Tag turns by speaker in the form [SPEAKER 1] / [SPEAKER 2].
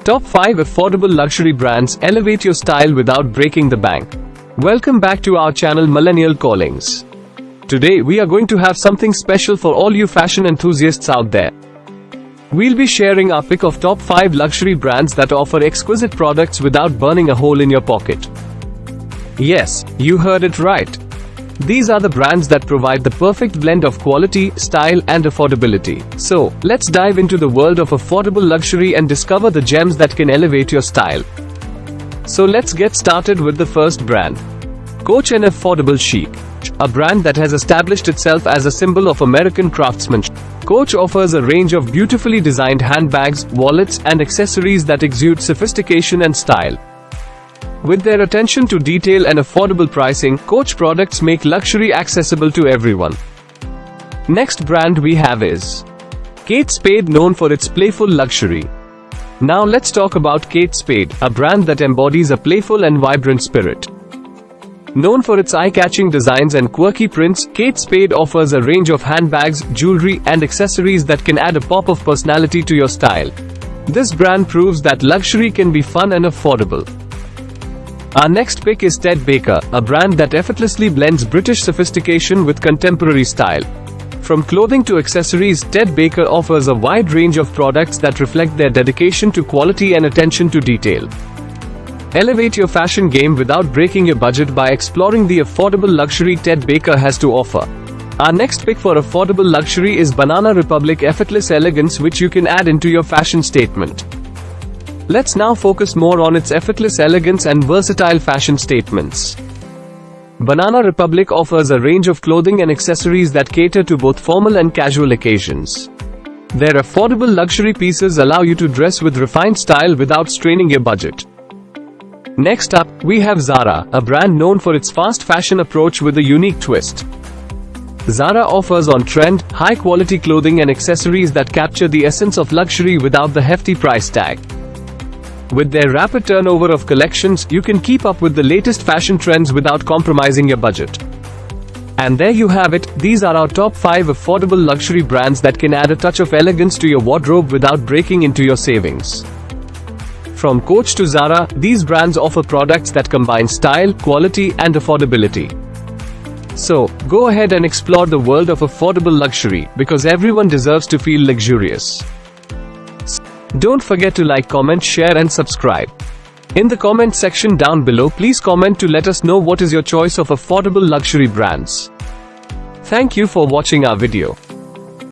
[SPEAKER 1] Top 5 affordable luxury brands elevate your style without breaking the bank. Welcome back to our channel Millennial Callings. Today we are going to have something special for all you fashion enthusiasts out there. We'll be sharing our pick of top 5 luxury brands that offer exquisite products without burning a hole in your pocket. Yes, you heard it right. These are the brands that provide the perfect blend of quality, style, and affordability. So, let's dive into the world of affordable luxury and discover the gems that can elevate your style. So let's get started with the first brand. Coach and Affordable Chic. A brand that has established itself as a symbol of American craftsmanship. Coach offers a range of beautifully designed handbags, wallets, and accessories that exude sophistication and style. With their attention to detail and affordable pricing, Coach products make luxury accessible to everyone. Next brand we have is Kate Spade, known for its playful luxury. Now let's talk about Kate Spade, a brand that embodies a playful and vibrant spirit. Known for its eye-catching designs and quirky prints, Kate Spade offers a range of handbags, jewelry, and accessories that can add a pop of personality to your style. This brand proves that luxury can be fun and affordable. Our next pick is Ted Baker, a brand that effortlessly blends British sophistication with contemporary style. From clothing to accessories, Ted Baker offers a wide range of products that reflect their dedication to quality and attention to detail. Elevate your fashion game without breaking your budget by exploring the affordable luxury Ted Baker has to offer. Our next pick for affordable luxury is Banana Republic Effortless Elegance, which you can add into your fashion statement. Let's now focus more on its effortless elegance and versatile fashion statements. Banana Republic offers a range of clothing and accessories that cater to both formal and casual occasions. Their affordable luxury pieces allow you to dress with refined style without straining your budget. Next up, we have Zara, a brand known for its fast fashion approach with a unique twist. Zara offers on-trend, high-quality clothing and accessories that capture the essence of luxury without the hefty price tag. With their rapid turnover of collections, you can keep up with the latest fashion trends without compromising your budget. And there you have it, these are our top 5 affordable luxury brands that can add a touch of elegance to your wardrobe without breaking into your savings. From Coach to Zara, these brands offer products that combine style, quality, and affordability. So, go ahead and explore the world of affordable luxury, because everyone deserves to feel luxurious. Don't forget to like, comment, share, and subscribe. In the comment section down below, please comment to let us know what is your choice of affordable luxury brands. Thank you for watching our video.